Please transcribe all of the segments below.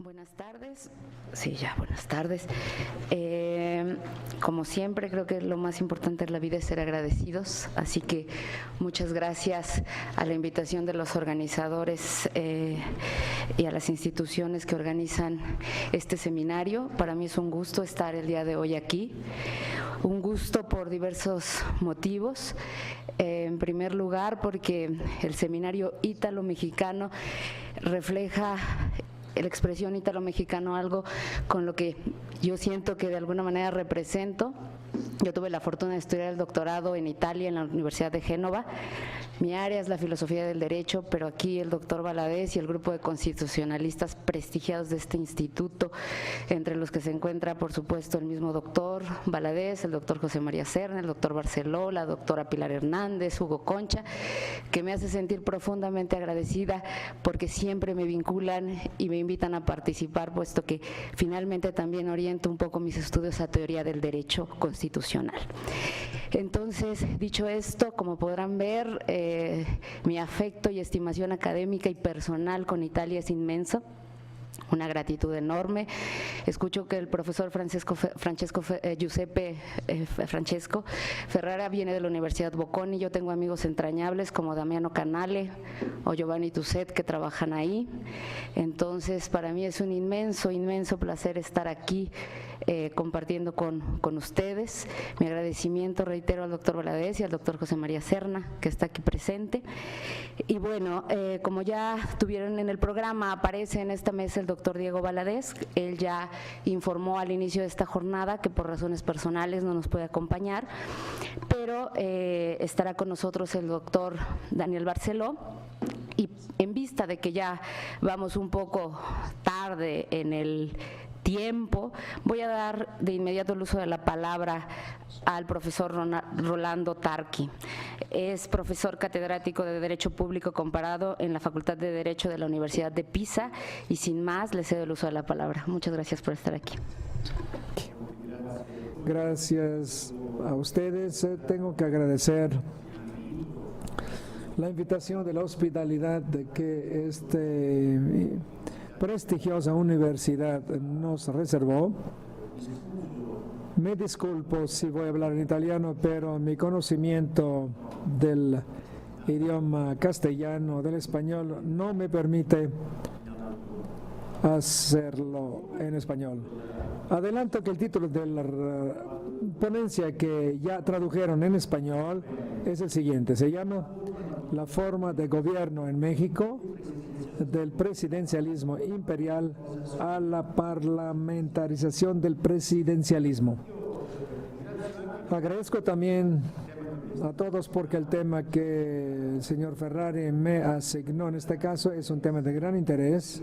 Buenas tardes. Sí, ya, buenas tardes. Como siempre, creo que lo más importante en la vida es ser agradecidos, así que muchas gracias a la invitación de los organizadores y a las instituciones que organizan este seminario. Para mí es un gusto estar el día de hoy aquí, un gusto por diversos motivos. En primer lugar, porque el seminario ítalo-mexicano refleja la expresión ítalo-mexicano, algo con lo que yo siento que de alguna manera represento. Yo tuve la fortuna de estudiar el doctorado en Italia, en la Universidad de Génova. Mi área es la filosofía del derecho, pero aquí el doctor Valadez y el grupo de constitucionalistas prestigiados de este instituto, entre los que se encuentra, por supuesto, el mismo doctor Valadez, el doctor José María Serna, el doctor Barceló, la doctora Pilar Hernández, Hugo Concha, que me hace sentir profundamente agradecida porque siempre me vinculan y me invitan a participar, puesto que finalmente también oriento un poco mis estudios a teoría del derecho constitucional. Entonces, dicho esto, como podrán ver, mi afecto y estimación académica y personal con Italia es inmenso. Una gratitud enorme. Escucho que el profesor Giuseppe Francesco Ferrara viene de la Universidad Bocconi. Yo tengo amigos entrañables como Damiano Canale o Giovanni Tusset que trabajan ahí. Entonces, para mí es un inmenso, inmenso placer estar aquí compartiendo con ustedes. Mi agradecimiento, reitero, al doctor Valadez y al doctor José María Serna, que está aquí presente. Y bueno, como ya tuvieron en el programa, aparece en esta mesa el doctor Diego Valadez. Él ya informó al inicio de esta jornada que por razones personales no nos puede acompañar, pero estará con nosotros el doctor Daniel Barceló. Y en vista de que ya vamos un poco tarde en el tiempo, voy a dar de inmediato el uso de la palabra al profesor Rolando Tarqui. Es profesor catedrático de Derecho Público Comparado en la Facultad de Derecho de la Universidad de Pisa y sin más le cedo el uso de la palabra. Muchas gracias por estar aquí. Gracias a ustedes. Tengo que agradecer la invitación de la hospitalidad de que prestigiosa universidad nos reservó. Me disculpo si voy a hablar en italiano, pero mi conocimiento del idioma castellano, del español, no me permite hacerlo en español. Adelanto que el título de la ponencia que ya tradujeron en español es el siguiente. Se llama La forma de gobierno en México, del presidencialismo imperial a la parlamentarización del presidencialismo. Agradezco también a todos porque el tema que el señor Ferrari me asignó en este caso es un tema de gran interés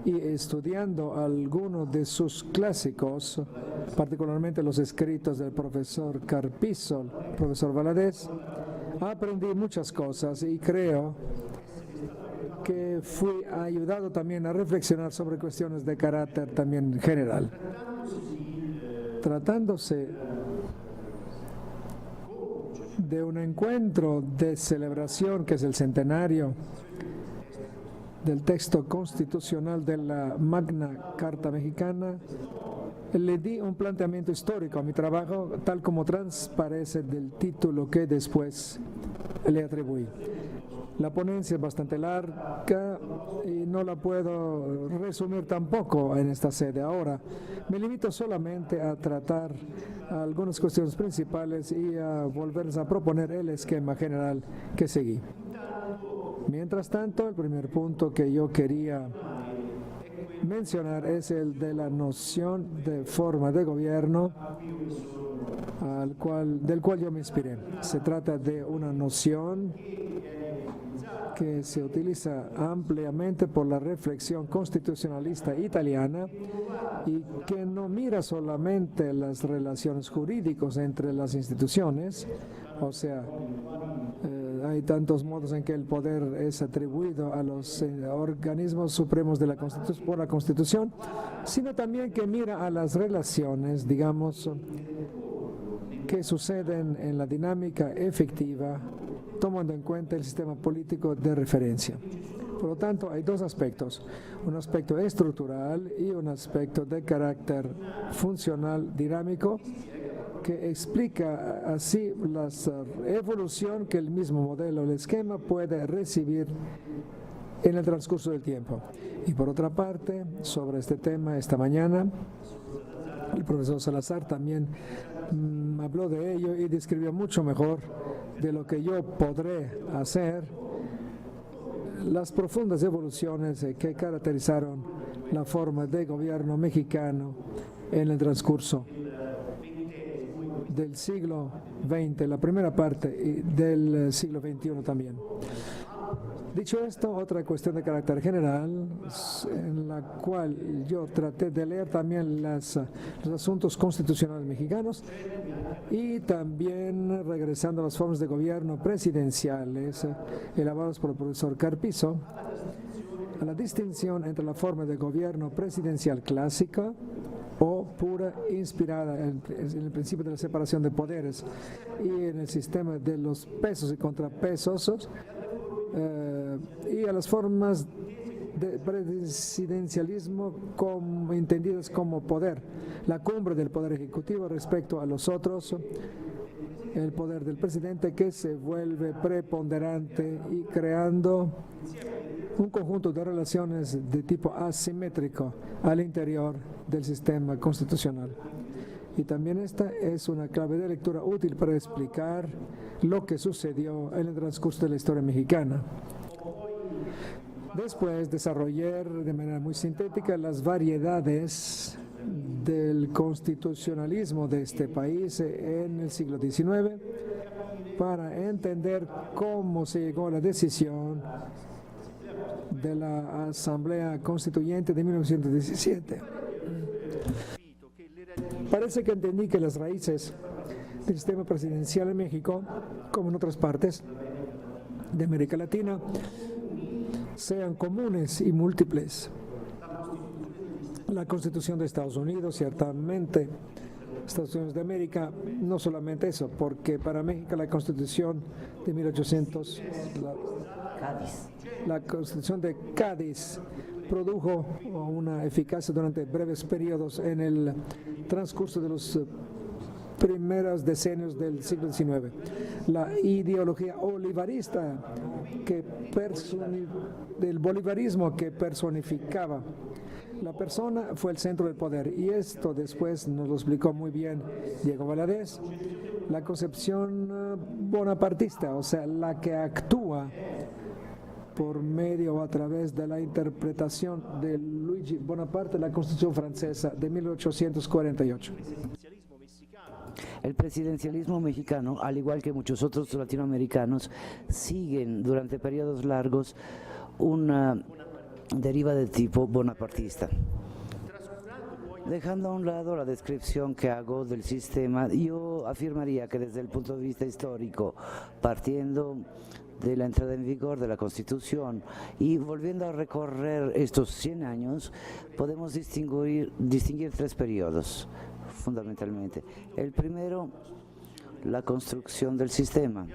y estudiando algunos de sus clásicos, particularmente los escritos del profesor Carpizo, profesor Valadez, aprendí muchas cosas y creo que fui ayudado también a reflexionar sobre cuestiones de carácter también general. Tratándose de un encuentro de celebración que es el centenario del texto constitucional de la Magna Carta Mexicana, le di un planteamiento histórico a mi trabajo, tal como transparece del título que después le atribuí. La ponencia es bastante larga y no la puedo resumir tampoco en esta sede ahora. Me limito solamente a tratar algunas cuestiones principales y a volverles a proponer el esquema general que seguí. Mientras tanto, el primer punto que yo quería mencionar es el de la noción de forma de gobierno del cual yo me inspiré. Se trata de una noción que se utiliza ampliamente por la reflexión constitucionalista italiana y que no mira solamente las relaciones jurídicas entre las instituciones, o sea, hay tantos modos en que el poder es atribuido a los organismos supremos de la por la Constitución, sino también que mira a las relaciones, digamos, que suceden en la dinámica efectiva tomando en cuenta el sistema político de referencia. Por lo tanto, hay dos aspectos, un aspecto estructural y un aspecto de carácter funcional dinámico que explica así la evolución que el mismo modelo, el esquema, puede recibir en el transcurso del tiempo. Y por otra parte, sobre este tema esta mañana, el profesor Salazar también habló de ello y describió mucho mejor de lo que yo podré hacer las profundas evoluciones que caracterizaron la forma de gobierno mexicano en el transcurso del siglo XX, la primera parte del siglo XXI también. Dicho esto, otra cuestión de carácter general, en la cual yo traté de leer también los asuntos constitucionales mexicanos y también regresando a las formas de gobierno presidenciales elaboradas por el profesor Carpizo, a la distinción entre la forma de gobierno presidencial clásica o pura, inspirada en el principio de la separación de poderes y en el sistema de los pesos y contrapesos, y a las formas de presidencialismo entendidas como poder, la cumbre del poder ejecutivo respecto a los otros, el poder del presidente que se vuelve preponderante y creando un conjunto de relaciones de tipo asimétrico al interior del sistema constitucional. Y también esta es una clave de lectura útil para explicar lo que sucedió en el transcurso de la historia mexicana. Después desarrollé de manera muy sintética las variedades del constitucionalismo de este país en el siglo XIX para entender cómo se llegó a la decisión de la Asamblea Constituyente de 1917. Parece que entendí que las raíces del sistema presidencial en México, como en otras partes de América Latina, sean comunes y múltiples. La Constitución de Estados Unidos, ciertamente, Estados Unidos de América, no solamente eso, porque para México la Constitución de 1800, la Constitución de Cádiz produjo una eficacia durante breves periodos en el transcurso de los primeros decenios del siglo XIX. La ideología olivarista del bolivarismo que personificaba la persona fue el centro del poder, y esto después nos lo explicó muy bien Diego Valadez, la concepción bonapartista, o sea, la que actúa por medio o a través de la interpretación de Luigi Bonaparte, la Constitución francesa de 1848. El presidencialismo mexicano, al igual que muchos otros latinoamericanos, siguen durante periodos largos una deriva de tipo bonapartista. Dejando a un lado la descripción que hago del sistema, yo afirmaría que desde el punto de vista histórico, partiendo de la entrada en vigor de la Constitución y volviendo a recorrer estos 100 años, podemos distinguir tres periodos, fundamentalmente. El primero, la construcción del sistema,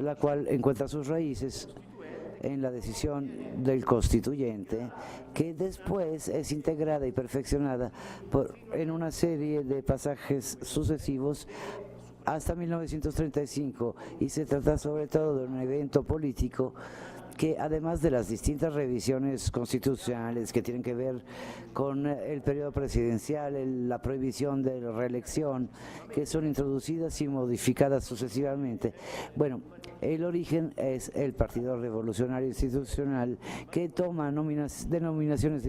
la cual encuentra sus raíces en la decisión del constituyente, que después es integrada y perfeccionada en una serie de pasajes sucesivos hasta 1935, y se trata sobre todo de un evento político que, además de las distintas revisiones constitucionales que tienen que ver con el periodo presidencial, la prohibición de la reelección, que son introducidas y modificadas sucesivamente. Bueno, el origen es el Partido Revolucionario Institucional, que toma denominaciones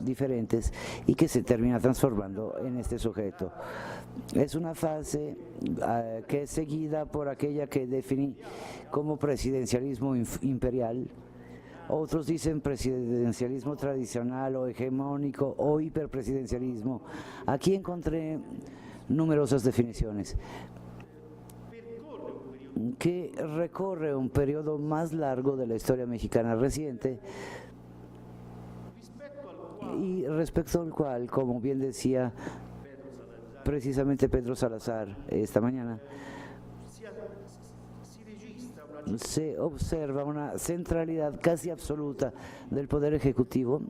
diferentes y que se termina transformando en este sujeto. Es una fase que es seguida por aquella que definí como presidencialismo imperial. Otros dicen presidencialismo tradicional o hegemónico o hiperpresidencialismo. Aquí encontré numerosas definiciones que recorre un periodo más largo de la historia mexicana reciente y respecto al cual, como bien decía precisamente Pedro Salazar esta mañana, se observa una centralidad casi absoluta del Poder Ejecutivo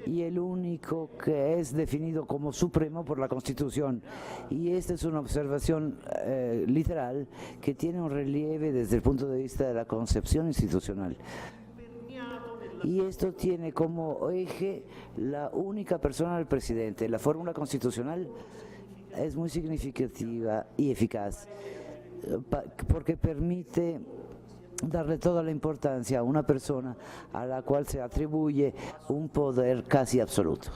y el único que es definido como supremo por la Constitución. Y esta es una observación literal que tiene un relieve desde el punto de vista de la concepción institucional. Y esto tiene como eje la única persona del presidente. La fórmula constitucional es muy significativa y eficaz porque permite darle toda la importancia a una persona a la cual se atribuye un poder casi absoluto.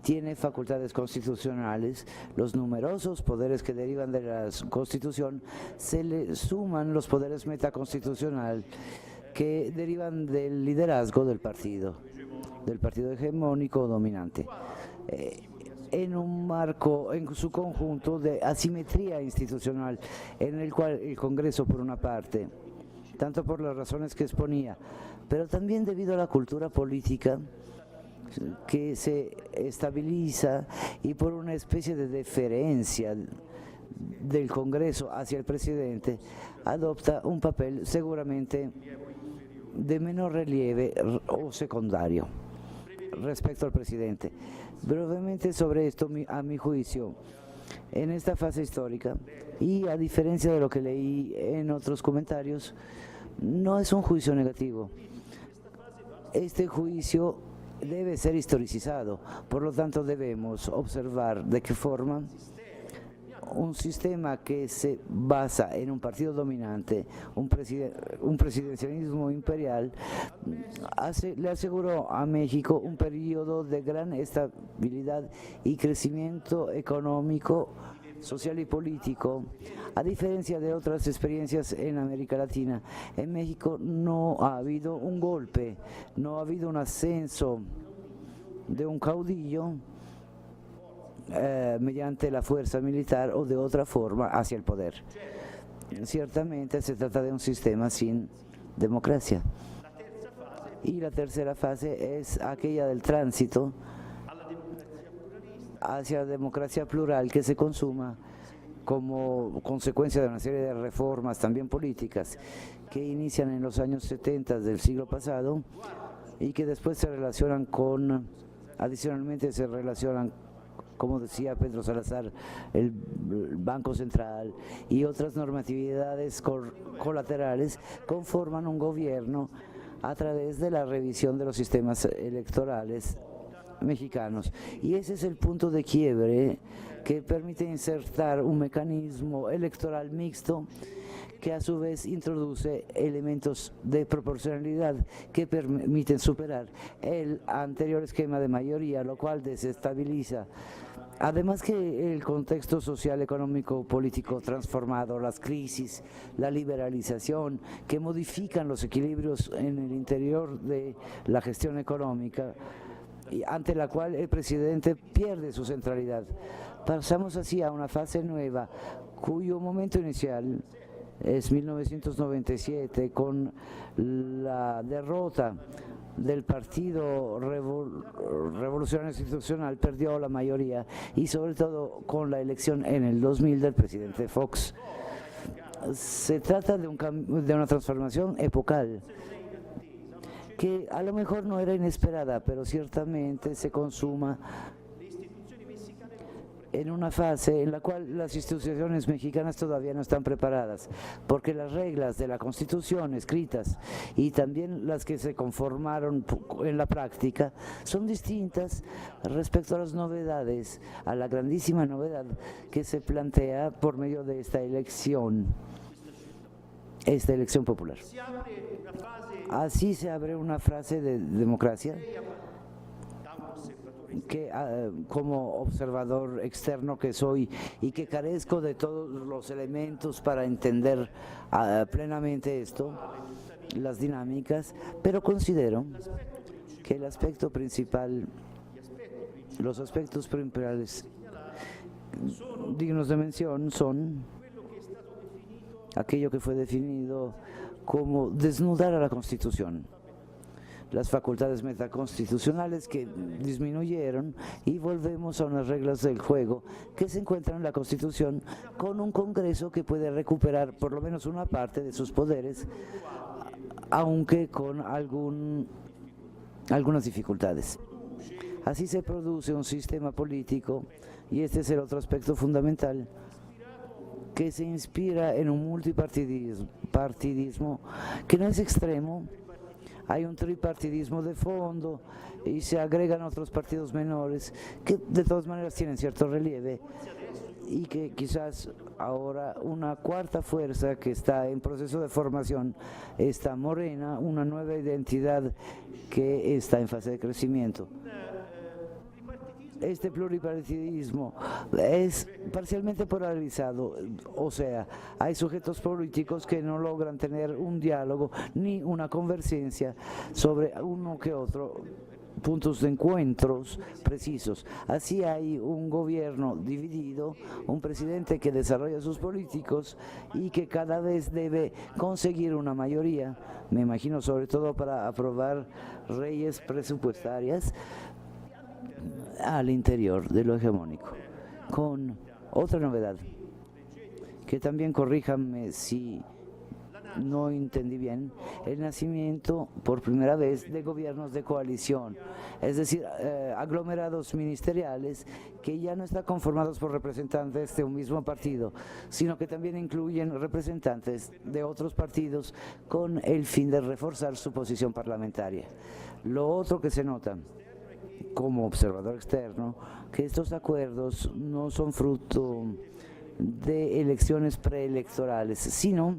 Tiene facultades constitucionales, los numerosos poderes que derivan de la Constitución, se le suman los poderes metaconstitucionales que derivan del liderazgo del partido hegemónico o dominante. En un marco, en su conjunto, de asimetría institucional, en el cual el Congreso, por una parte, tanto por las razones que exponía, pero también debido a la cultura política que se estabiliza y por una especie de deferencia del Congreso hacia el presidente, adopta un papel seguramente de menor relieve o secundario respecto al presidente. Brevemente sobre esto, a mi juicio, en esta fase histórica, y a diferencia de lo que leí en otros comentarios, no es un juicio negativo. Este juicio debe ser historicizado, por lo tanto debemos observar de qué forma un sistema que se basa en un partido dominante, un presidencialismo imperial, le aseguró a México un periodo de gran estabilidad y crecimiento económico, social y político. A diferencia de otras experiencias en América Latina, en México no ha habido un golpe, no ha habido un ascenso de un caudillo mediante la fuerza militar o de otra forma hacia el poder. Ciertamente se trata de un sistema sin democracia. Y la tercera fase es aquella del tránsito hacia la democracia plural que se consuma como consecuencia de una serie de reformas también políticas que inician en los años 70 del siglo pasado y que después se relacionan adicionalmente se relacionan, como decía Pedro Salazar, el Banco Central y otras normatividades colaterales conforman un gobierno a través de la revisión de los sistemas electorales mexicanos. Y ese es el punto de quiebre que permite insertar un mecanismo electoral mixto que a su vez introduce elementos de proporcionalidad que permiten superar el anterior esquema de mayoría, lo cual desestabiliza. Además que el contexto social, económico, político transformado, las crisis, la liberalización, que modifican los equilibrios en el interior de la gestión económica, ante la cual el presidente pierde su centralidad. Pasamos así a una fase nueva, cuyo momento inicial es 1997, con la derrota del Partido Revolucionario Institucional, perdió la mayoría, y sobre todo con la elección en el 2000 del presidente Fox. Se trata de una transformación epocal que a lo mejor no era inesperada, pero ciertamente se consuma en una fase en la cual las instituciones mexicanas todavía no están preparadas, porque las reglas de la Constitución escritas y también las que se conformaron en la práctica son distintas respecto a las novedades, a la grandísima novedad que se plantea por medio de esta elección popular. Así se abre una fase de democracia que como observador externo que soy y que carezco de todos los elementos para entender plenamente esto, las dinámicas, pero considero que el aspecto principal, los aspectos principales dignos de mención son aquello que fue definido como desnudar a la Constitución. las facultades metaconstitucionales que disminuyeron y volvemos a unas reglas del juego que se encuentran en la Constitución, con un Congreso que puede recuperar por lo menos una parte de sus poderes, aunque con algunas dificultades. Así se produce un sistema político, y este es el otro aspecto fundamental, que se inspira en un multipartidismo que no es extremo. Hay un tripartidismo de fondo y se agregan otros partidos menores que de todas maneras tienen cierto relieve, y que quizás ahora una cuarta fuerza que está en proceso de formación está Morena, una nueva identidad que está en fase de crecimiento. Este pluripartidismo es parcialmente polarizado, o sea, hay sujetos políticos que no logran tener un diálogo ni una convergencia sobre uno que otro puntos de encuentros precisos. Así hay un gobierno dividido, un presidente que desarrolla sus políticos y que cada vez debe conseguir una mayoría, me imagino sobre todo para aprobar leyes presupuestarias al interior de lo hegemónico, con otra novedad, que también corríjanme si no entendí bien, el nacimiento por primera vez de gobiernos de coalición, es decir, aglomerados ministeriales que ya no están conformados por representantes de un mismo partido, sino que también incluyen representantes de otros partidos con el fin de reforzar su posición parlamentaria. Lo otro que se nota como observador externo, que estos acuerdos no son fruto de elecciones preelectorales, sino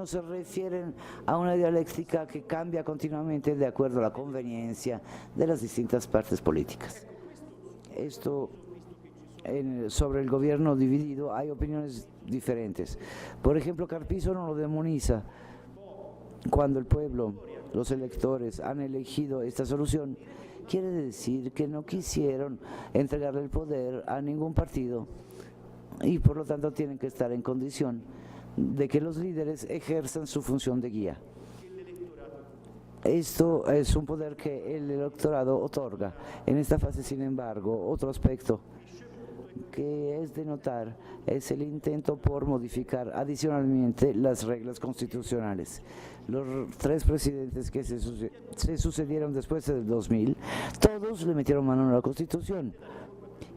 se refieren a una dialéctica que cambia continuamente de acuerdo a la conveniencia de las distintas partes políticas. Esto sobre el gobierno dividido hay opiniones diferentes. Por ejemplo, Carpizo no lo demoniza. Cuando el pueblo, los electores, han elegido esta solución, quiere decir que no quisieron entregarle el poder a ningún partido y por lo tanto tienen que estar en condición de que los líderes ejerzan su función de guía. Esto es un poder que el electorado otorga. En esta fase, sin embargo, otro aspecto que es de notar es el intento por modificar adicionalmente las reglas constitucionales. Los tres presidentes que se sucedieron después del 2000, todos le metieron mano a la Constitución.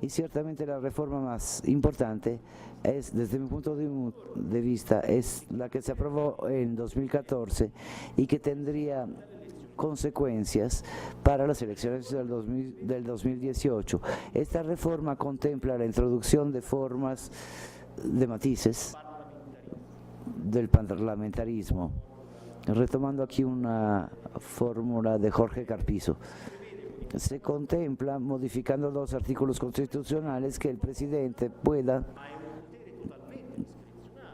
Y ciertamente la reforma más importante es, desde mi punto de vista, es la que se aprobó en 2014 y que tendría consecuencias para las elecciones del 2018. Esta reforma contempla la introducción de formas de matices del parlamentarismo, retomando aquí una fórmula de Jorge Carpizo. Se contempla, modificando dos artículos constitucionales, que el presidente pueda,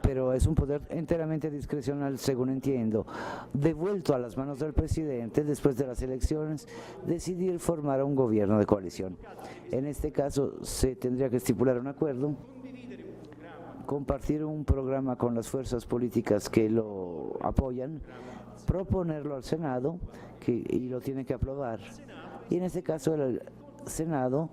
pero es un poder enteramente discrecional, según entiendo, devuelto a las manos del presidente después de las elecciones, decidir formar un gobierno de coalición. En este caso se tendría que estipular un acuerdo, compartir un programa con las fuerzas políticas que lo apoyan, proponerlo al Senado y lo tiene que aprobar. Y en este caso el Senado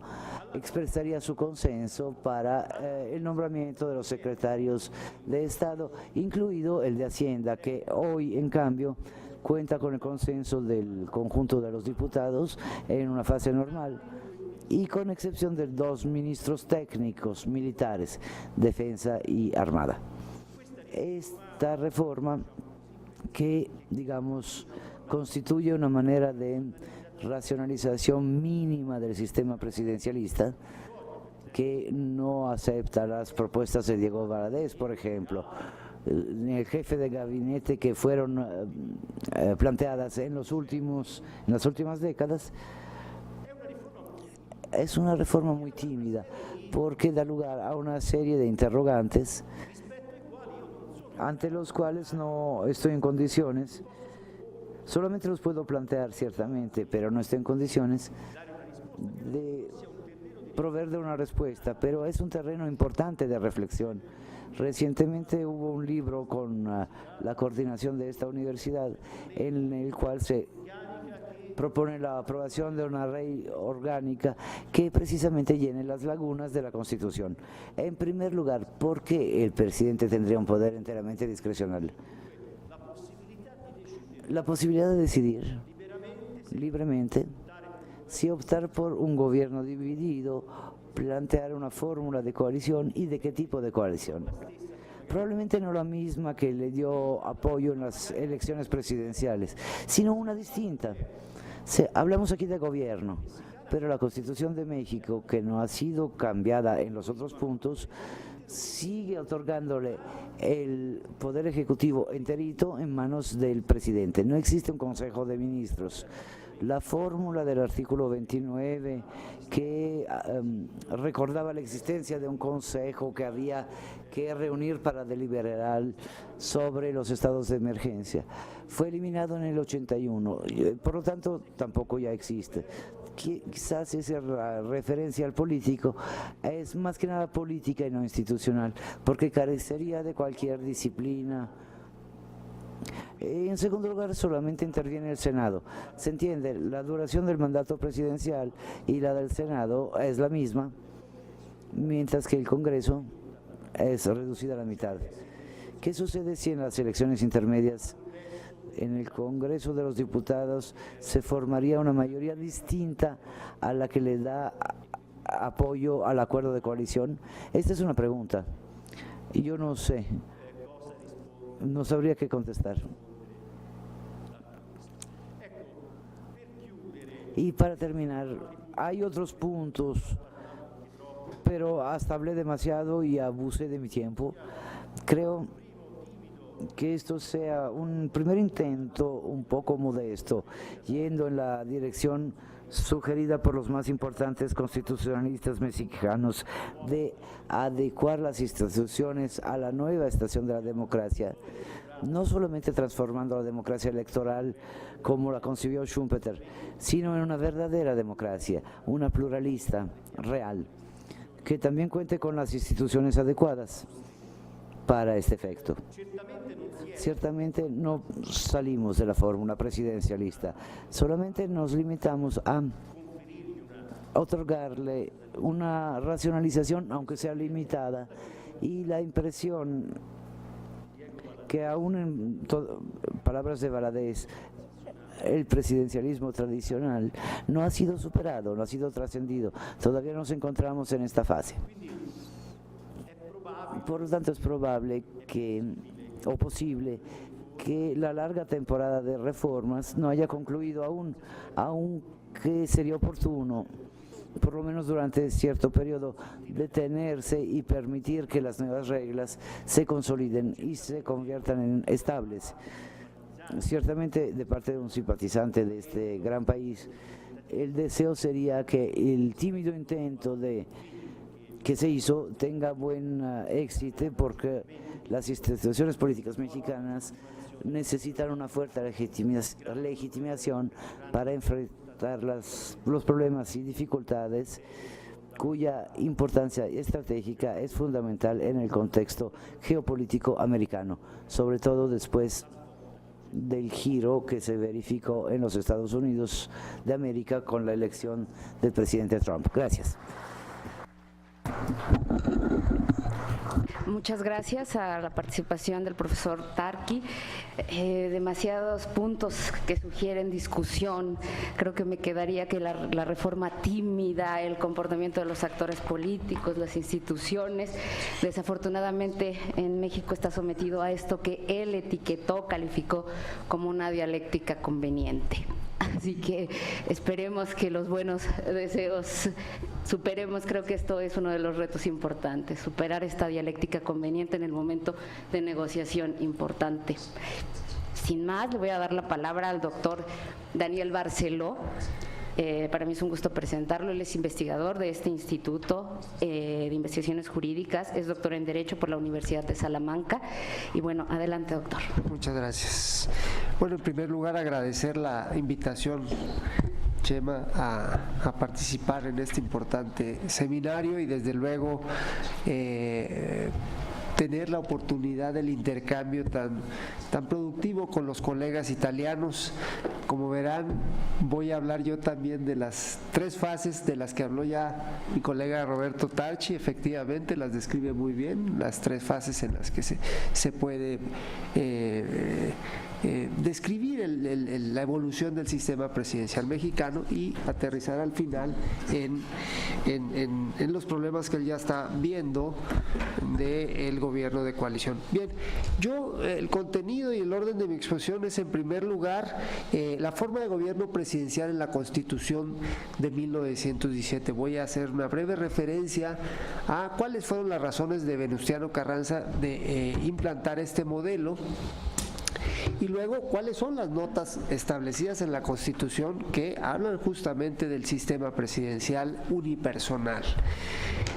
expresaría su consenso para el nombramiento de los secretarios de Estado, incluido el de Hacienda, que hoy en cambio cuenta con el consenso del conjunto de los diputados en una fase normal, y con excepción de dos ministros técnicos militares, Defensa y Armada. Esta reforma, que digamos constituye una manera de racionalización mínima del sistema presidencialista, que no acepta las propuestas de Diego Valadez, por ejemplo, ni el jefe de gabinete que fueron planteadas en las últimas décadas. Es una reforma muy tímida, porque da lugar a una serie de interrogantes ante los cuales no estoy en condiciones. Solamente los puedo plantear ciertamente, pero no estoy en condiciones de proveer de una respuesta, pero es un terreno importante de reflexión. Recientemente hubo un libro con la coordinación de esta universidad en el cual se propone la aprobación de una ley orgánica que precisamente llene las lagunas de la Constitución. En primer lugar, ¿por qué el presidente tendría un poder enteramente discrecional? La posibilidad de decidir libremente si optar por un gobierno dividido, plantear una fórmula de coalición y de qué tipo de coalición. Probablemente no la misma que le dio apoyo en las elecciones presidenciales, sino una distinta. Hablamos aquí de gobierno, pero la Constitución de México, que no ha sido cambiada en los otros puntos, sigue otorgándole el poder ejecutivo enterito en manos del presidente. No existe un Consejo de Ministros. La fórmula del artículo 29 que recordaba la existencia de un consejo que había que reunir para deliberar sobre los estados de emergencia fue eliminado en el 81, por lo tanto tampoco ya existe. Quizás esa referencia al político es más que nada política y no institucional, porque carecería de cualquier disciplina. En segundo lugar, solamente interviene el Senado. Se entiende, la duración del mandato presidencial y la del Senado es la misma, mientras que el Congreso es reducida a la mitad. ¿Qué sucede si en las elecciones intermedias en el Congreso de los Diputados se formaría una mayoría distinta a la que le da apoyo al acuerdo de coalición? Esta es una pregunta y yo no sé, no sabría qué contestar. Y para terminar, hay otros puntos, pero hasta hablé demasiado y abusé de mi tiempo. Creo que esto sea un primer intento un poco modesto, yendo en la dirección sugerida por los más importantes constitucionalistas mexicanos de adecuar las instituciones a la nueva estación de la democracia, no solamente transformando la democracia electoral como la concibió Schumpeter, sino en una verdadera democracia, una pluralista, real, que también cuente con las instituciones adecuadas para este efecto. Ciertamente no salimos de la fórmula presidencialista, solamente nos limitamos a otorgarle una racionalización, aunque sea limitada, y la impresión que aún en palabras de Valadez, el presidencialismo tradicional no ha sido superado, no ha sido trascendido, todavía nos encontramos en esta fase. Por lo tanto, es probable que, o posible, que la larga temporada de reformas no haya concluido aún, aunque sería oportuno, por lo menos durante cierto periodo, detenerse y permitir que las nuevas reglas se consoliden y se conviertan en estables. Ciertamente, de parte de un simpatizante de este gran país, el deseo sería que el tímido intento que se hizo tenga buen éxito, porque las instituciones políticas mexicanas necesitan una fuerte legitimación para enfrentar los problemas y dificultades cuya importancia estratégica es fundamental en el contexto geopolítico americano, sobre todo después del giro que se verificó en los Estados Unidos de América con la elección del presidente Trump. Gracias. Muchas gracias a la participación del profesor Tarqui. Demasiados puntos que sugieren discusión. Creo que me quedaría que la reforma tímida, el comportamiento de los actores políticos, las instituciones, desafortunadamente en México está sometido a esto que él etiquetó, calificó como una dialéctica conveniente. Así que esperemos que los buenos deseos superemos. Creo que esto es uno de los retos importantes, superar esta dialéctica conveniente en el momento de negociación importante. Sin más, le voy a dar la palabra al doctor Daniel Barceló. Para mí es un gusto presentarlo. Él es investigador de este Instituto de Investigaciones Jurídicas, es doctor en Derecho por la Universidad de Salamanca. Y bueno, adelante, doctor. Muchas gracias. Bueno, en primer lugar, agradecer la invitación Chema, a participar en este importante seminario y desde luego tener la oportunidad del intercambio tan productivo con los colegas italianos. Como verán, voy a hablar yo también de las 3 fases de las que habló ya mi colega Roberto Tarchi. Efectivamente, las describe muy bien, las 3 fases en las que se puede describir la evolución del sistema presidencial mexicano y aterrizar al final en los problemas que él ya está viendo del gobierno de coalición. Bien, yo el contenido y el orden de mi exposición es, en primer lugar, la forma de gobierno presidencial en la Constitución de 1917. Voy a hacer una breve referencia a cuáles fueron las razones de Venustiano Carranza de implantar este modelo. Y luego, ¿cuáles son las notas establecidas en la Constitución que hablan justamente del sistema presidencial unipersonal?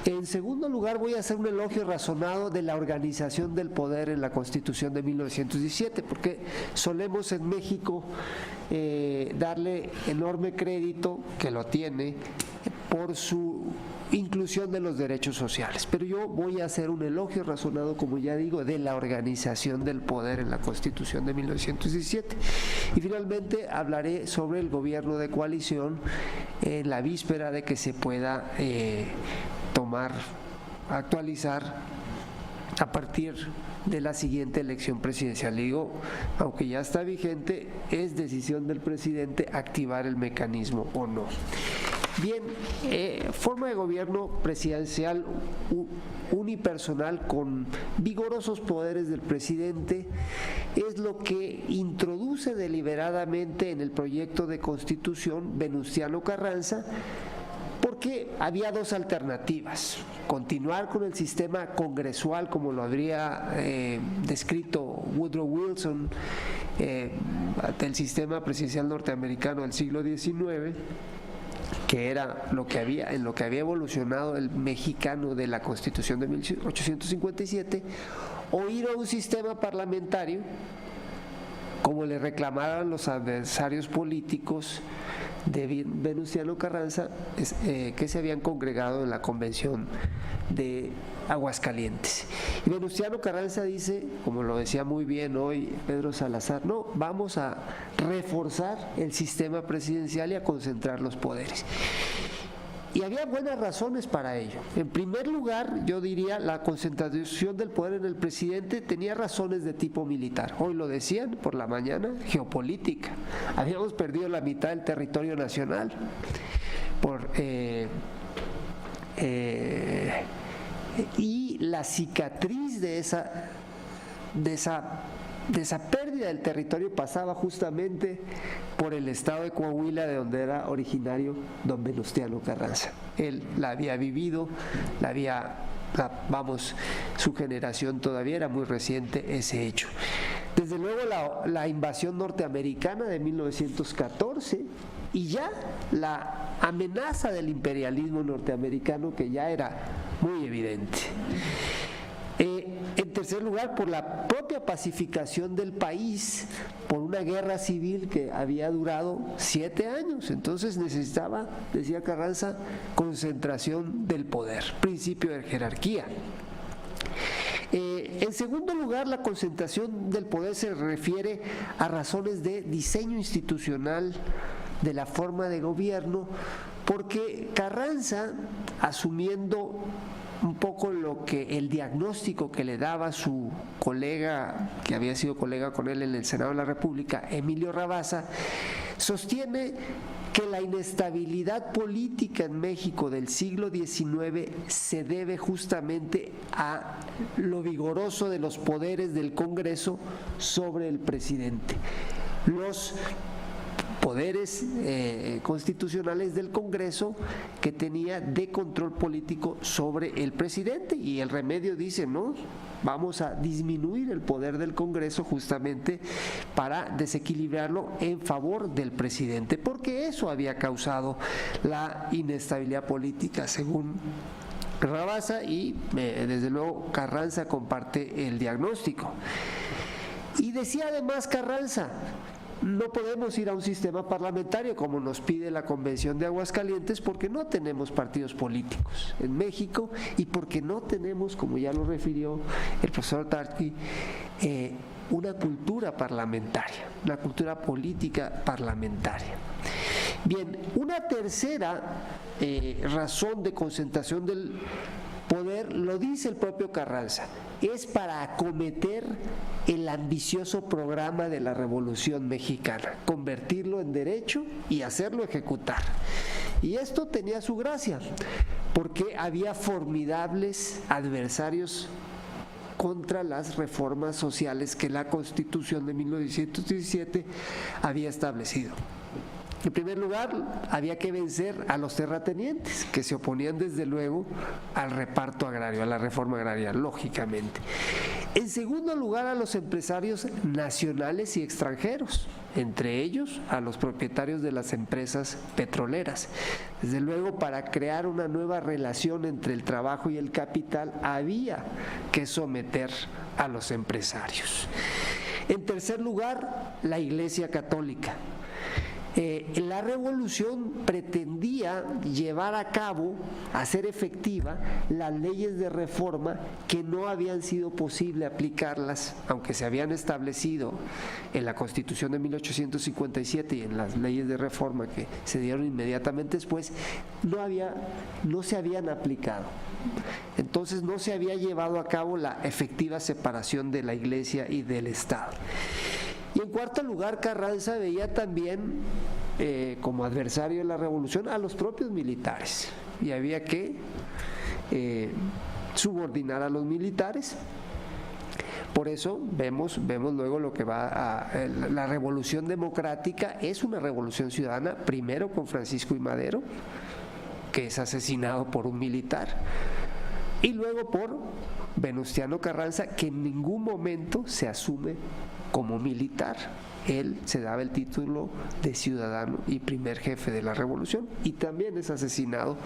En segundo lugar, voy a hacer un elogio razonado de la organización del poder en la Constitución de 1917, porque solemos en México darle enorme crédito, que lo tiene, por su inclusión de los derechos sociales, pero yo voy a hacer un elogio razonado, como ya digo, de la organización del poder en la Constitución de 1917. Y finalmente hablaré sobre el gobierno de coalición en la víspera de que se pueda actualizar a partir de la siguiente elección presidencial. Digo, aunque ya está vigente, es decisión del presidente activar el mecanismo o no. Bien, forma de gobierno presidencial unipersonal con vigorosos poderes del presidente es lo que introduce deliberadamente en el proyecto de Constitución Venustiano Carranza, porque había 2 alternativas: continuar con el sistema congresual como lo habría descrito Woodrow Wilson del sistema presidencial norteamericano del siglo XIX, que era en lo que había evolucionado el mexicano de la Constitución de 1857, o ir a un sistema parlamentario, como le reclamaban los adversarios políticos de Venustiano Carranza, que se habían congregado en la Convención de Aguascalientes. Y Venustiano Carranza dice, como lo decía muy bien hoy Pedro Salazar, no, vamos a reforzar el sistema presidencial y a concentrar los poderes. Y había buenas razones para ello. En primer lugar, yo diría, la concentración del poder en el presidente tenía razones de tipo militar. Hoy lo decían por la mañana, geopolítica. Habíamos perdido la mitad del territorio nacional y la cicatriz de esa pérdida del territorio pasaba justamente por el estado de Coahuila, de donde era originario don Venustiano Carranza. Él la había vivido, su generación todavía era muy reciente ese hecho. Desde luego la invasión norteamericana de 1914 y ya la amenaza del imperialismo norteamericano, que ya era muy evidente. En tercer lugar, por la propia pacificación del país, por una guerra civil que había durado 7 años. Entonces necesitaba, decía Carranza, concentración del poder, principio de jerarquía. En segundo lugar, la concentración del poder se refiere a razones de diseño institucional de la forma de gobierno, porque Carranza, asumiendo un poco el diagnóstico que le daba su colega, que había sido colega con él en el Senado de la República, Emilio Rabasa, sostiene que la inestabilidad política en México del siglo XIX se debe justamente a lo vigoroso de los poderes del Congreso sobre el presidente. Los poderes constitucionales del Congreso que tenía de control político sobre el presidente, y el remedio dice, no, vamos a disminuir el poder del Congreso justamente para desequilibrarlo en favor del presidente, porque eso había causado la inestabilidad política según Rabasa, y desde luego Carranza comparte el diagnóstico. Y decía además Carranza, no podemos ir a un sistema parlamentario como nos pide la Convención de Aguascalientes, porque no tenemos partidos políticos en México y porque no tenemos, como ya lo refirió el profesor Tarqui, una cultura parlamentaria, una cultura política parlamentaria. Bien, una tercera razón de concentración del poder, lo dice el propio Carranza, es para acometer el ambicioso programa de la Revolución Mexicana, convertirlo en derecho y hacerlo ejecutar. Y esto tenía su gracia, porque había formidables adversarios contra las reformas sociales que la Constitución de 1917 había establecido. En primer lugar, había que vencer a los terratenientes, que se oponían desde luego al reparto agrario, a la reforma agraria, lógicamente. En segundo lugar, a los empresarios nacionales y extranjeros, entre ellos a los propietarios de las empresas petroleras. Desde luego, para crear una nueva relación entre el trabajo y el capital, había que someter a los empresarios. En tercer lugar, la Iglesia Católica. La revolución pretendía llevar a cabo, hacer efectiva las leyes de reforma que no habían sido posible aplicarlas, aunque se habían establecido en la Constitución de 1857 y en las leyes de reforma que se dieron inmediatamente después, no se habían aplicado. Entonces no se había llevado a cabo la efectiva separación de la Iglesia y del Estado. Y en cuarto lugar, Carranza veía también como adversario de la revolución a los propios militares, y había que subordinar a los militares. Por eso vemos luego lo que va a la revolución democrática. Es una revolución ciudadana, primero con Francisco I. Madero, que es asesinado por un militar, y luego por Venustiano Carranza, que en ningún momento se asume como militar. Él se daba el título de ciudadano y primer jefe de la revolución, y también es asesinado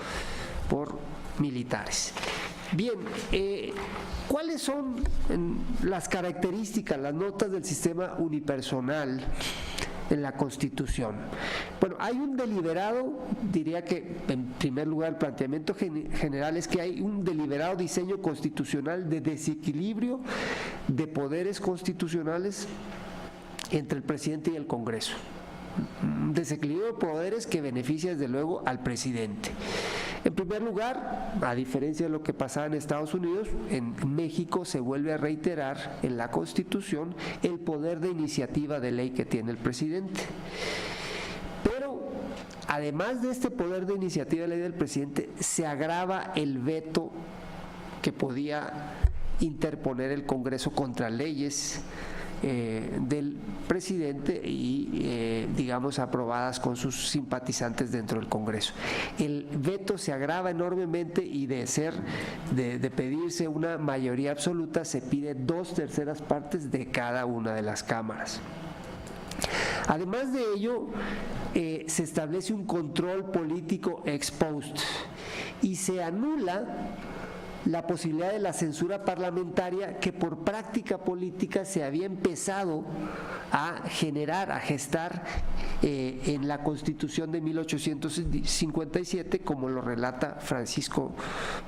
por militares. Bien, ¿cuáles son las características, las notas del sistema unipersonal en la Constitución? Bueno, hay un deliberado, diría que en primer lugar el planteamiento general es que hay un deliberado diseño constitucional de desequilibrio de poderes constitucionales entre el presidente y el Congreso. Un desequilibrio de poderes que beneficia desde luego al presidente. En primer lugar, a diferencia de lo que pasaba en Estados Unidos, en México se vuelve a reiterar en la Constitución el poder de iniciativa de ley que tiene el presidente. Pero además de este poder de iniciativa de ley del presidente, se agrava el veto que podía interponer el Congreso contra leyes del presidente y digamos aprobadas con sus simpatizantes dentro del Congreso. El veto se agrava enormemente, y de pedirse una mayoría absoluta se pide 2/3 partes de cada una de las cámaras. Además de ello, se establece un control político ex post y se anula la posibilidad de la censura parlamentaria que por práctica política se había empezado a gestar en la Constitución de 1857, como lo relata Francisco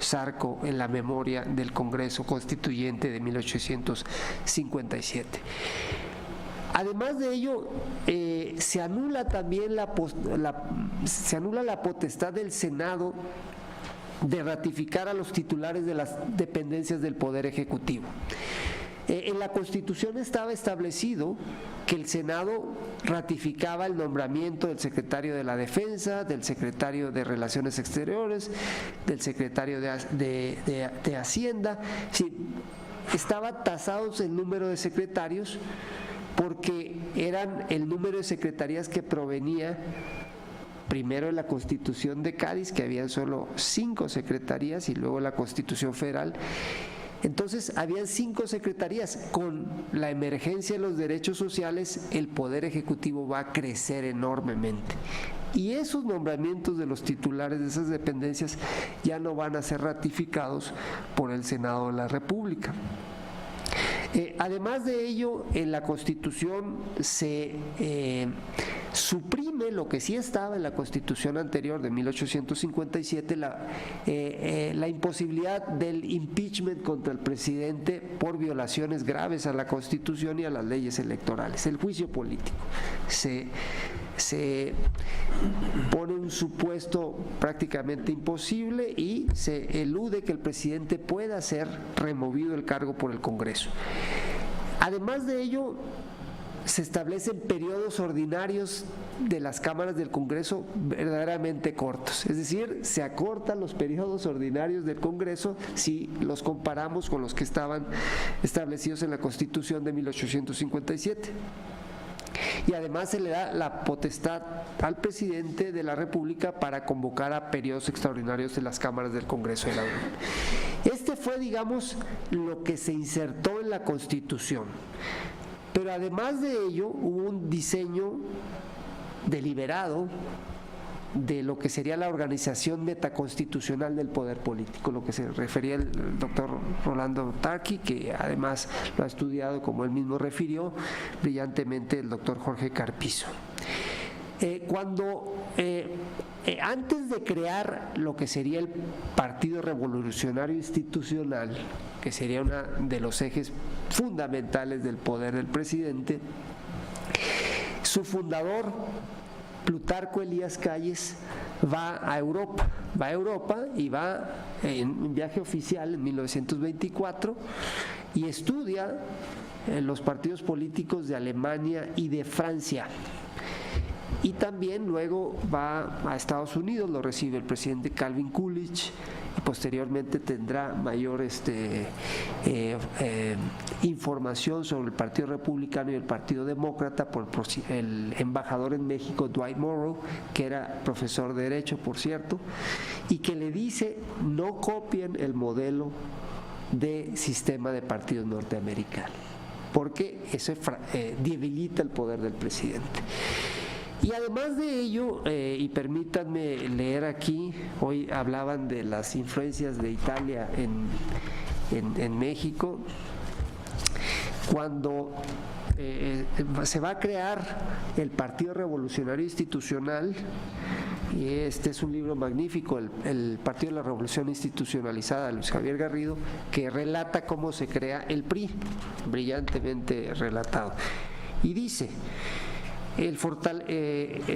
Zarco en la memoria del Congreso Constituyente de 1857. Además de ello, se anula también la potestad del Senado de ratificar a los titulares de las dependencias del Poder Ejecutivo. En la Constitución estaba establecido que el Senado ratificaba el nombramiento del secretario de la Defensa, del secretario de Relaciones Exteriores, del secretario de Hacienda. Sí, estaba tasado el número de secretarios, porque eran el número de secretarías que provenía primero en la Constitución de Cádiz, que habían solo 5 secretarías, y luego la Constitución Federal. Entonces habían 5 secretarías. Con la emergencia de los derechos sociales, el Poder Ejecutivo va a crecer enormemente, y esos nombramientos de los titulares de esas dependencias ya no van a ser ratificados por el Senado de la República. Además de ello, en la Constitución se suprime lo que sí estaba en la Constitución anterior de 1857, la imposibilidad del impeachment contra el presidente por violaciones graves a la Constitución y a las leyes electorales. El juicio político se pone un supuesto prácticamente imposible y se elude que el presidente pueda ser removido del cargo por el Congreso. Además de ello, se establecen periodos ordinarios de las cámaras del Congreso verdaderamente cortos, es decir, se acortan los periodos ordinarios del Congreso si los comparamos con los que estaban establecidos en la Constitución de 1857. Y además se le da la potestad al presidente de la República para convocar a periodos extraordinarios de las cámaras del Congreso de la Unión. Este fue, digamos, lo que se insertó en la Constitución. Pero además de ello hubo un diseño deliberado de lo que sería la organización metaconstitucional del poder político, lo que se refería el doctor Rolando Tarqui, que además lo ha estudiado, como él mismo refirió brillantemente, el doctor Jorge Carpizo. Antes de crear lo que sería el Partido Revolucionario Institucional, que sería uno de los ejes fundamentales del poder del presidente, su fundador, Plutarco Elías Calles, va a Europa y va en un viaje oficial en 1924 y estudia los partidos políticos de Alemania y de Francia. Y también luego va a Estados Unidos, lo recibe el presidente Calvin Coolidge, y posteriormente tendrá mayor información sobre el Partido Republicano y el Partido Demócrata por el embajador en México, Dwight Morrow, que era profesor de Derecho, por cierto, y que le dice: no copien el modelo de sistema de partidos norteamericano, porque eso debilita el poder del presidente. Y además de ello, y permítanme leer aquí, hoy hablaban de las influencias de Italia en México, cuando se va a crear el Partido Revolucionario Institucional, y este es un libro magnífico, el Partido de la Revolución Institucionalizada, de Luis Javier Garrido, que relata cómo se crea el PRI, brillantemente relatado, y dice: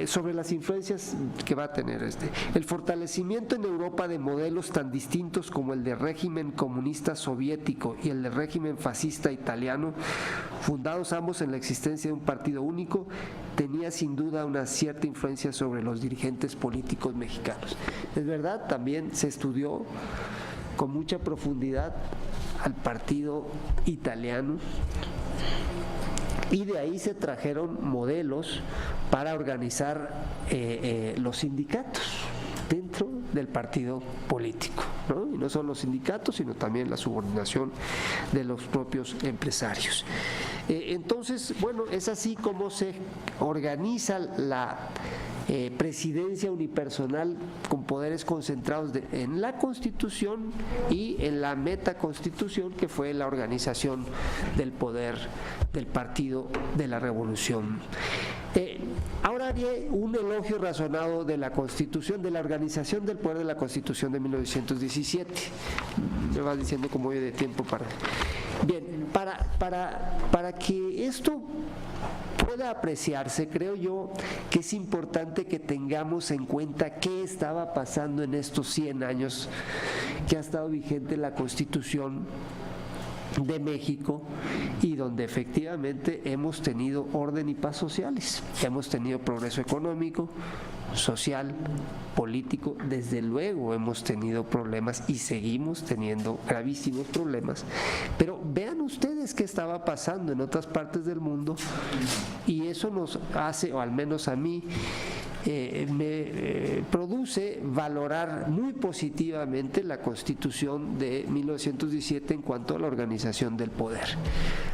sobre las influencias que va a tener el fortalecimiento en Europa de modelos tan distintos como el del régimen comunista soviético y el del régimen fascista italiano, fundados ambos en la existencia de un partido único, tenía sin duda una cierta influencia sobre los dirigentes políticos mexicanos. Es verdad, también se estudió con mucha profundidad al partido italiano, y de ahí se trajeron modelos para organizar los sindicatos dentro del partido político, ¿no? Y no solo los sindicatos, sino también la subordinación de los propios empresarios. Entonces, bueno, es así como se organiza la presidencia unipersonal con poderes concentrados en la Constitución y en la metaconstitución, que fue la organización del poder del Partido de la Revolución. Ahora haré un elogio razonado de la Constitución, de la organización del poder de la Constitución de 1917. Me vas diciendo cómo voy de tiempo para... Bien, para que esto pueda apreciarse, creo yo que es importante que tengamos en cuenta qué estaba pasando en estos 100 años que ha estado vigente la Constitución de México, y donde efectivamente hemos tenido orden y paz sociales, hemos tenido progreso económico, social, político, desde luego hemos tenido problemas y seguimos teniendo gravísimos problemas, pero vean ustedes qué estaba pasando en otras partes del mundo, y eso nos hace, o al menos a mí, me produce propuse valorar muy positivamente la Constitución de 1917 en cuanto a la organización del poder.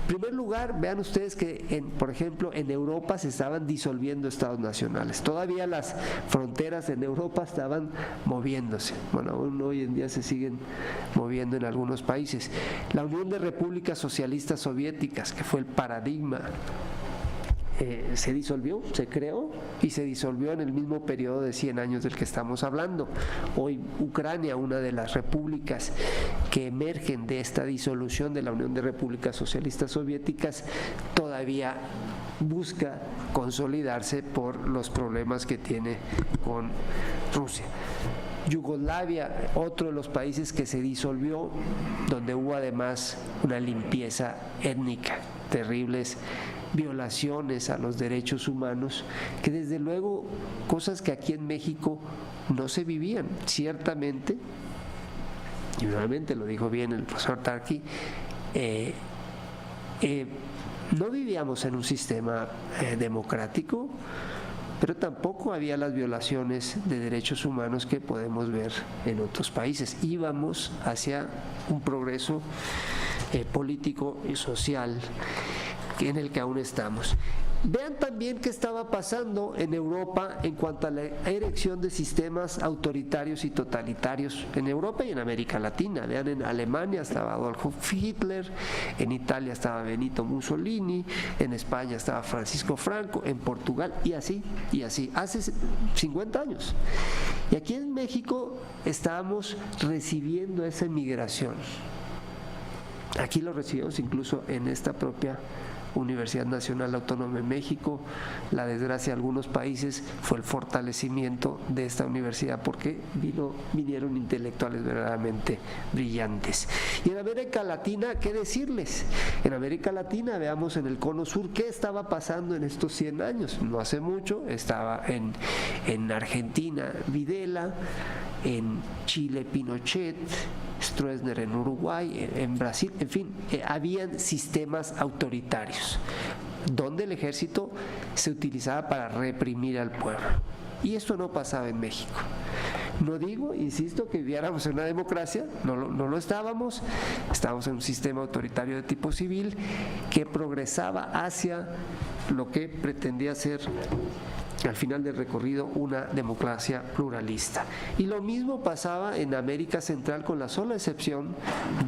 En primer lugar, vean ustedes que, por ejemplo, en Europa se estaban disolviendo estados nacionales. Todavía las fronteras en Europa estaban moviéndose. Bueno, aún hoy en día se siguen moviendo en algunos países. La Unión de Repúblicas Socialistas Soviéticas, que fue el paradigma, se disolvió, se creó y se disolvió en el mismo periodo de 100 años del que estamos hablando. Hoy Ucrania, una de las repúblicas que emergen de esta disolución de la Unión de Repúblicas Socialistas Soviéticas, todavía busca consolidarse por los problemas que tiene con Rusia. Yugoslavia, otro de los países que se disolvió, donde hubo además una limpieza étnica, terribles violaciones a los derechos humanos, que desde luego cosas que aquí en México no se vivían. Ciertamente, y nuevamente lo dijo bien el profesor Tarqui, no vivíamos en un sistema democrático, pero tampoco había las violaciones de derechos humanos que podemos ver en otros países. Íbamos hacia un progreso político y social en el que aún estamos. Vean también qué estaba pasando en Europa en cuanto a la erección de sistemas autoritarios y totalitarios en Europa y en América Latina. Vean, en Alemania estaba Adolf Hitler, en Italia estaba Benito Mussolini, en España estaba Francisco Franco, en Portugal y así, hace 50 años. Y aquí en México estábamos recibiendo esa inmigración. Aquí lo recibimos incluso en esta propia Universidad Nacional Autónoma de México. La desgracia de algunos países fue el fortalecimiento de esta universidad porque vinieron intelectuales verdaderamente brillantes. Y en América Latina, ¿qué decirles? En América Latina, veamos en el cono sur qué estaba pasando en estos 100 años. No hace mucho estaba en Argentina Videla, en Chile Pinochet, Stroessner en Uruguay, en Brasil, en fin, habían sistemas autoritarios donde el ejército se utilizaba para reprimir al pueblo. Y esto no pasaba en México. No digo, insisto, que viviéramos en una democracia, no lo estábamos en un sistema autoritario de tipo civil que progresaba hacia lo que pretendía ser al final del recorrido una democracia pluralista. Y lo mismo pasaba en América Central, con la sola excepción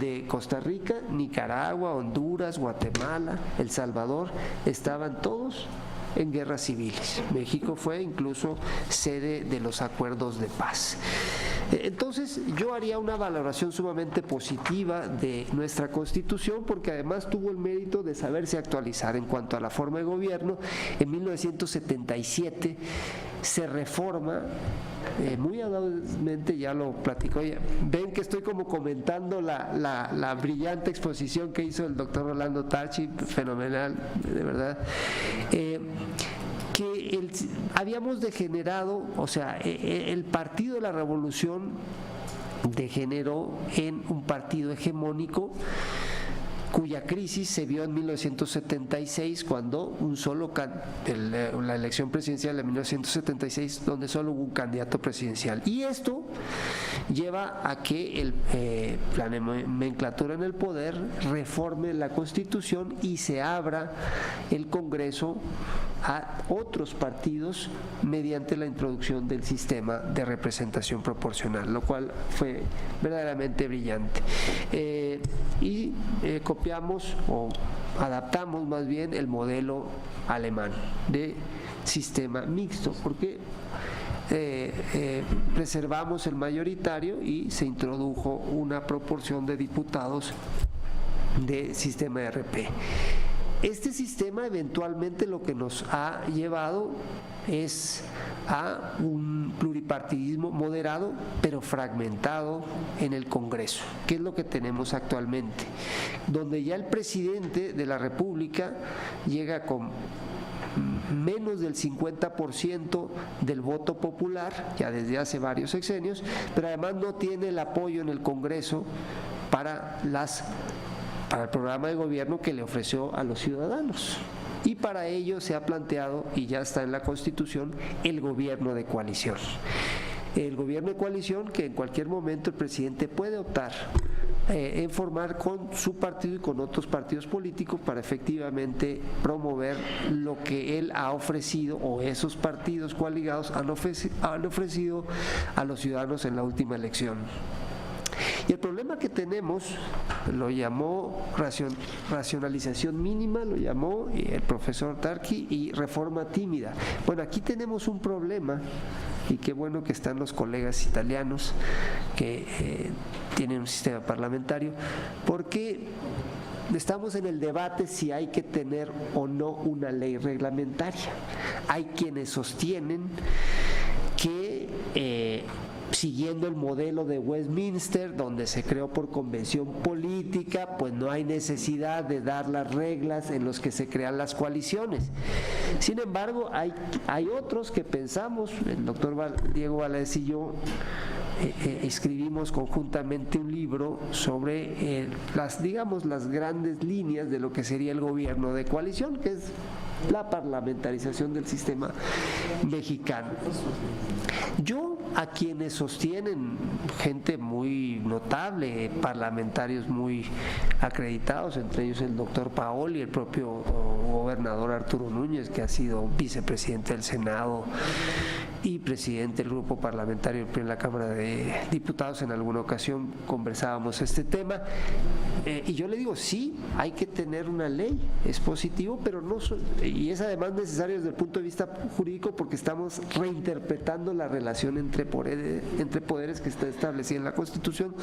de Costa Rica, Nicaragua, Honduras, Guatemala, El Salvador, estaban todos en guerras civiles. México fue incluso sede de los acuerdos de paz. Entonces yo haría una valoración sumamente positiva de nuestra Constitución, porque además tuvo el mérito de saberse actualizar en cuanto a la forma de gobierno. En 1977 se reforma muy audazmente, ya lo platicó, ven que estoy como comentando la brillante exposición que hizo el doctor Rolando Tarqui, fenomenal, de verdad, que habíamos degenerado, o sea, el Partido de la Revolución degeneró en un partido hegemónico, cuya crisis se vio en 1976, cuando la elección presidencial de 1976, donde solo hubo un candidato presidencial. Y esto lleva a que la nomenclatura en el poder reforme la Constitución y se abra el Congreso a otros partidos mediante la introducción del sistema de representación proporcional, lo cual fue verdaderamente brillante. Copiamos o adaptamos más bien el modelo alemán de sistema mixto, porque preservamos el mayoritario y se introdujo una proporción de diputados de sistema RP. Este sistema eventualmente lo que nos ha llevado es a un pluripartidismo moderado, pero fragmentado en el Congreso, que es lo que tenemos actualmente, donde ya el presidente de la República llega con menos del 50% del voto popular, ya desde hace varios sexenios, pero además no tiene el apoyo en el Congreso para el programa de gobierno que le ofreció a los ciudadanos. Y para ello se ha planteado, y ya está en la Constitución, el gobierno de coalición. el gobierno de coalición, que en cualquier momento el presidente puede optar en formar con su partido y con otros partidos políticos para efectivamente promover lo que él ha ofrecido o esos partidos coaligados han ofrecido a los ciudadanos en la última elección. Y el problema que tenemos, lo llamó racionalización mínima, lo llamó el profesor Tarqui, y reforma tímida. Bueno, aquí tenemos un problema, y qué bueno que están los colegas italianos que tienen un sistema parlamentario, porque estamos en el debate si hay que tener o no una ley reglamentaria. Hay quienes sostienen que siguiendo el modelo de Westminster, donde se creó por convención política, pues no hay necesidad de dar las reglas en las que se crean las coaliciones. Sin embargo, hay otros que pensamos, el doctor Diego Valadez y yo escribimos conjuntamente un libro sobre las grandes líneas de lo que sería el gobierno de coalición, que es la parlamentarización del sistema mexicano. Yo, a quienes sostienen, gente muy notable, parlamentarios muy acreditados, entre ellos el doctor Paoli, el propio gobernador Arturo Núñez, que ha sido vicepresidente del Senado y presidente del grupo parlamentario en la Cámara de Diputados, en alguna ocasión conversábamos este tema, y yo le digo, sí, hay que tener una ley, es positivo, pero no y es además necesario desde el punto de vista jurídico, porque estamos reinterpretando la relación entre poderes que está establecida en la Constitución,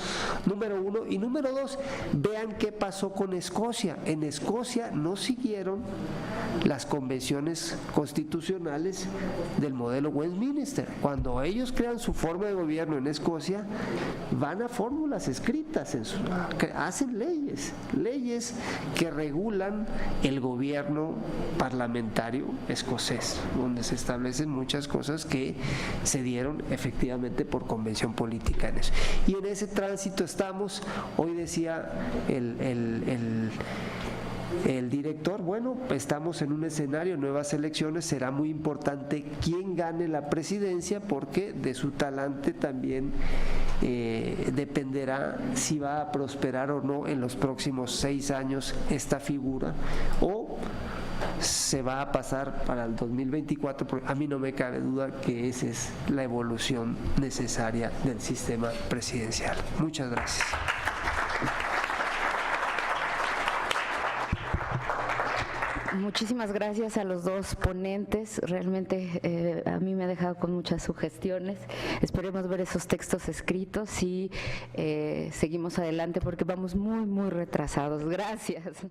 número uno. Y número dos, vean qué pasó con Escocia. En Escocia no siguieron las convenciones constitucionales del modelo Westminster. Cuando ellos crean su forma de gobierno en Escocia, van a fórmulas escritas, hacen leyes que regulan el gobierno parlamentario escocés, donde se establecen muchas cosas que se dieron efectivamente por convención política en eso. Y en ese tránsito estamos. Hoy decía el director, bueno, estamos en un escenario, nuevas elecciones, será muy importante quién gane la presidencia, porque de su talante también dependerá si va a prosperar o no en los próximos 6 años esta figura, o se va a pasar para el 2024, porque a mí no me cabe duda que esa es la evolución necesaria del sistema presidencial. Muchas gracias. Muchísimas gracias a los dos ponentes, realmente a mí me ha dejado con muchas sugestiones. Esperemos ver esos textos escritos y seguimos adelante porque vamos muy retrasados. Gracias.